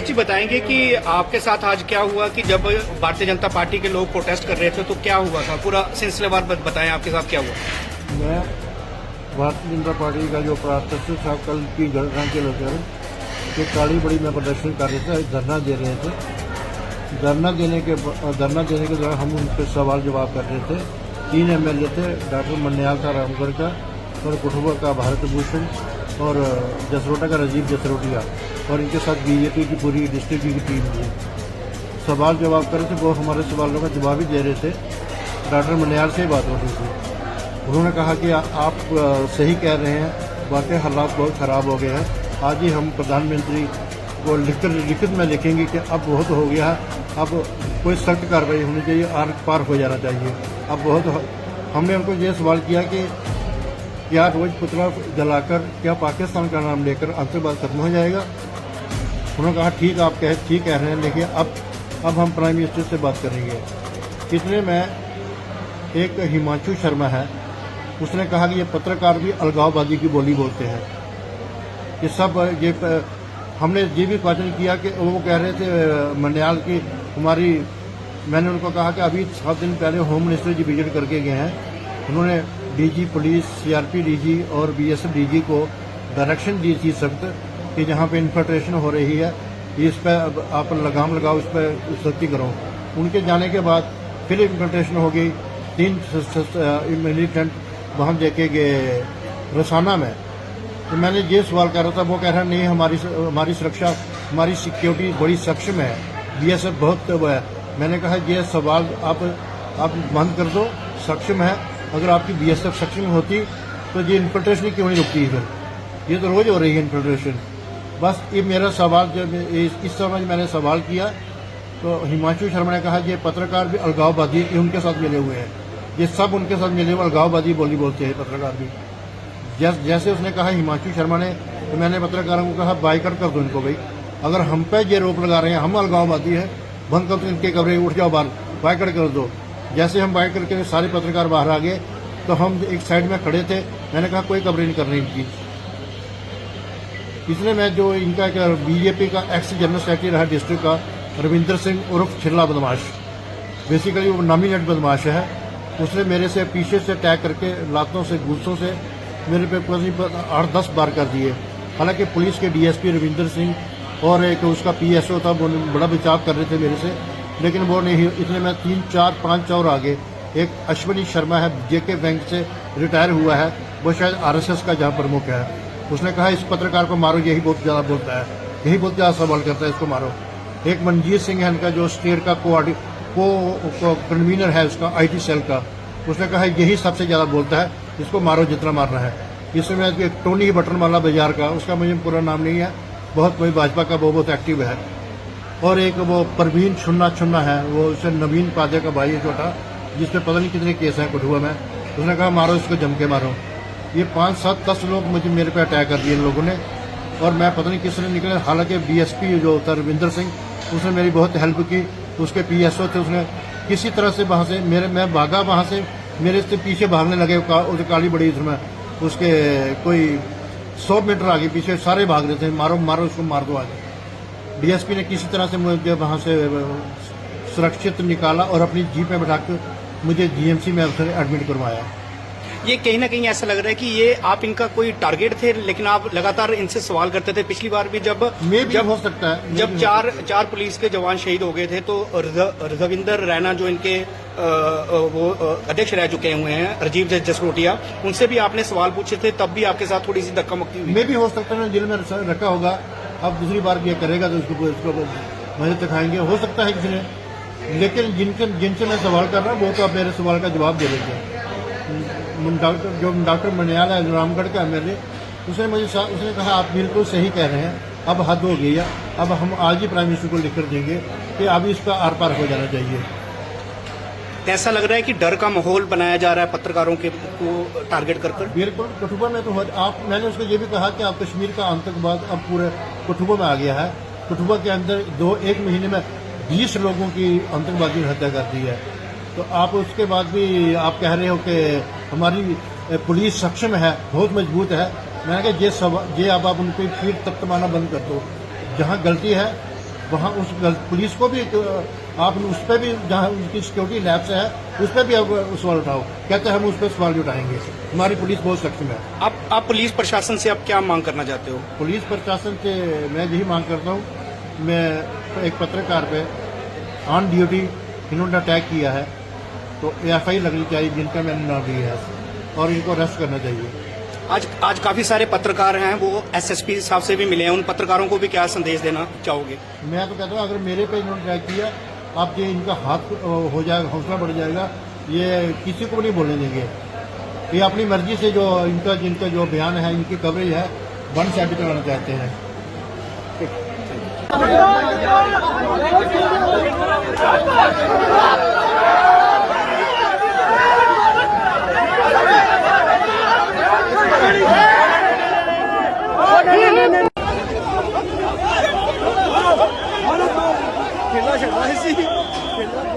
जी बताएंगे कि आपके साथ आज क्या हुआ कि जब भारतीय जनता पार्टी के लोग प्रोटेस्ट कर रहे थे तो क्या हुआ था, पूरा सिलसिलेवार बताएं आपके साथ क्या हुआ। मैं भारतीय जनता पार्टी का जो प्रत्यक्ष था कल की घटना के लेकर जो काली बड़ी में प्रदर्शन कर रहे थे, धरना दे रहे थे। धरना देने के दौरान हम उनके सवाल जवाब कर रहे थे। 3 MLA थे, डॉक्टर मन्याल था रामगढ़ का, और कठुआ का भारत भूषण, और जसरोटा का राजीव जसरोटिया, और इनके साथ बीजेपी की पूरी डिस्ट्रिक्ट की टीम थी। सवाल जवाब कर रहे थे, वो हमारे सवालों का जवाब ही दे रहे थे। डॉक्टर मन्याल से ही बात हो रही थी। उन्होंने कहा कि आप सही कह रहे हैं, वाकई हालात बहुत ख़राब हो गए हैं। आज ही हम प्रधानमंत्री को लिखित में लिखेंगे कि अब बहुत हो गया है, अब कोई सख्त कार्रवाई होनी चाहिए, आर पार हो जाना चाहिए। अब बहुत हमने उनको ये सवाल किया कि क्या रोज पुतला जलाकर क्या पाकिस्तान का नाम लेकर आतंकवाद खत्म हो जाएगा। उन्होंने कहा ठीक कह रहे हैं, लेकिन अब हम प्राइम मिनिस्टर से बात करेंगे। इतने में एक हिमांशु शर्मा है, उसने कहा कि ये पत्रकार भी अलगाववादी की बोली बोलते हैं। ये सब ये हमने ये भी क्वेश्चन किया कि वो कह रहे थे मन्याल की मैंने उनको कहा कि अभी 7 दिन पहले होम मिनिस्टर जी विजिट करके गए हैं। उन्होंने डीजी पुलिस, CRP डीजी और BSF डीजी को डायरेक्शन दी थी सख्त कि जहाँ पे इन्फिल्ट्रेशन हो रही है इस पर आप लगाम लगाओ, इस पर सख्ती करो। उनके जाने के बाद फिर इन्फिल्ट्रेशन हो गई। 3 मिलिटेंट वहाँ देखे गए रसाना में। तो मैंने ये सवाल कर रहा था, वो कह रहा नहीं, हमारी सुरक्षा, हमारी सिक्योरिटी बड़ी सक्षम है, BSF बहुत वो है। मैंने कहा ये सवाल आप बंद कर दो, सक्षम है। अगर आपकी BSF सक्षम होती तो ये इन्फिल्ट्रेशन क्यों नहीं रुकती है? फिर ये तो रोज हो रही है इन्फिल्ट्रेशन। बस ये मेरा सवाल, जब इस समय मैंने सवाल किया तो हिमांशु शर्मा ने कहा ये पत्रकार भी अलगाववादी उनके साथ मिले हुए हैं, ये सब उनके साथ मिले हुए अलगाववादी बोली बोलते हैं पत्रकार भी। जैसे उसने कहा हिमांशु शर्मा ने, तो मैंने पत्रकारों को कहा बाइकआउट कर दो इनको भाई। अगर हम पे ये रोप लगा रहे हैं, हम अलगाववादी हैं, बंद कर दो इनके कवरेज, उठ जाओ बाहर, बाइकआउट कर दो। जैसे हम बाइक करके सारे पत्रकार बाहर आ गए तो हम एक साइड में खड़े थे। मैंने कहा कोई कवरेज नहीं करनी इनकी। इसलिए मैं जो इनका बीजेपी का एक्स जनरल सेक्रेटरी रहा डिस्ट्रिक्ट का रविंदर सिंह उर्फ छिल्ला बदमाश, बेसिकली वो नॉमिनेट बदमाश है, उसने मेरे से पीछे से अटैक करके लातों से गुस्सों से मेरे पे 8-10 बार कर दिए। हालांकि पुलिस के DSP रविंदर सिंह और एक उसका PSO था, वो बड़ा बचाव कर रहे थे मेरे से, लेकिन वो नहीं। इतने में 3-4-5 और आगे एक अश्विनी शर्मा है, JK बैंक से रिटायर हुआ है, वो शायद RSS का जहाँ प्रमुख है। उसने कहा इस पत्रकार को मारो, यही बहुत ज़्यादा बोलता है, यही बहुत ज़्यादा सवाल करता है, इसको मारो। एक मनजीत सिंह है इनका, जो स्टेट का कन्वीनर है उसका IT सेल का, उसने कहा यही सबसे ज़्यादा बोलता है, इसको मारो जितना मारना है। इसमें एक टोनी बटनवाला बाजार का, उसका मुझे पूरा नाम नहीं है, बहुत कोई भाजपा का वो बहुत एक्टिव है। और एक वो परवीन छुन्ना है, वो उसे नवीन पादे का भाई है छोटा, जिसपे पता नहीं कितने केस हैं कठुआ में। उसने कहा मारो इसको, जम के मारो। ये 5-7-10 लोग मेरे पे अटैक कर दिए इन लोगों ने, और मैं पता नहीं किसने निकले। हालांकि DSP जो था रविंदर सिंह, उसने मेरी बहुत हेल्प की। उसके PSO थे, उसने किसी तरह से वहाँ से मैं भागा, वहाँ से मेरे से पीछे भागने लगे उस काली बड़ी उसमें, उसके कोई 100 मीटर आगे पीछे सारे भाग रहे थे, मारो उसको, मार दो आगे। DSP ने किसी तरह से मुझे वहाँ से सुरक्षित निकाला और अपनी जीप में बैठा कर मुझे GMC में एडमिट करवाया। ये कहीं ना कहीं ऐसा लग रहा है कि ये आप इनका कोई टारगेट थे, लेकिन आप लगातार इनसे सवाल करते थे। पिछली बार भी जब हो सकता है, जब चार पुलिस के जवान शहीद हो गए थे तो रविंदर रैना जो इनके वो अध्यक्ष रह चुके हुए हैं, राजीव जसरोटिया, उनसे भी आपने सवाल पूछे थे, तब भी आपके साथ थोड़ी सी धक्का मुक्की हुई। भी हो सकता है जेल में रखा होगा, अब दूसरी बार ये करेगा तो उसको मजे दिखाएंगे, हो सकता है किसी ने। लेकिन जिनसे मैं सवाल कर रहा हूँ वो तो अब मेरे सवाल का जवाब दे रहे थे। डॉक्टर मन्याल है रामगढ़ का MLA, उसने कहा आप बिल्कुल सही कह रहे हैं, अब हद हो गई है, अब हम आज ही प्राइम मिनिस्टर को लिख कर देंगे कि अब इसका आर पार हो जाना चाहिए। ऐसा लग रहा है कि डर का माहौल बनाया जा रहा है पत्रकारों के को टारगेट कर। बिल्कुल, कठुआ में तो मैंने उसको ये भी कहा कि आप कश्मीर का आतंकवाद अब पूरे कठुआ में आ गया है। कठुआ के अंदर 1 महीने में 20 लोगों की आतंकवादी ने हत्या कर दी है। तो आप उसके बाद भी आप कह रहे हो कि हमारी पुलिस सक्षम है, बहुत मजबूत है। मैंने कहा ये अब आप उनकी पीठ तख्तमाना बंद कर दो। जहाँ गलती है वहाँ पुलिस को भी आप उस पर भी जहाँ उनकी सिक्योरिटी लैब्स है उस पर भी आप सवाल उठाओ। कहते हैं हम उस पर सवाल भी उठाएंगे। हमारी पुलिस बहुत सक्षम है। आप पुलिस प्रशासन से अब क्या मांग करना चाहते हो? पुलिस प्रशासन से मैं यही मांग करता हूँ, मैं एक पत्रकार पे ऑन ड्यूटी इन्होंने अटैक किया है तो एफआई लगनी चाहिए जिनका मैंने नाम लिया है और इनको अरेस्ट करना चाहिए। आज काफी सारे पत्रकार हैं, वो एसएसपी साहब से भी मिले हैं, उन पत्रकारों को भी क्या संदेश देना चाहोगे? मैं तो कहता हूँ अगर मेरे पे इन्होंने अटैक किया, आप ये इनका हाथ हो जाएगा, हौसला बढ़ जाएगा, ये किसी को भी नहीं बोलने देंगे। ये अपनी मर्जी से जो जिनका जो बयान है, इनकी कवरेज है, वन साइड करवाना चाहते हैं। खेलना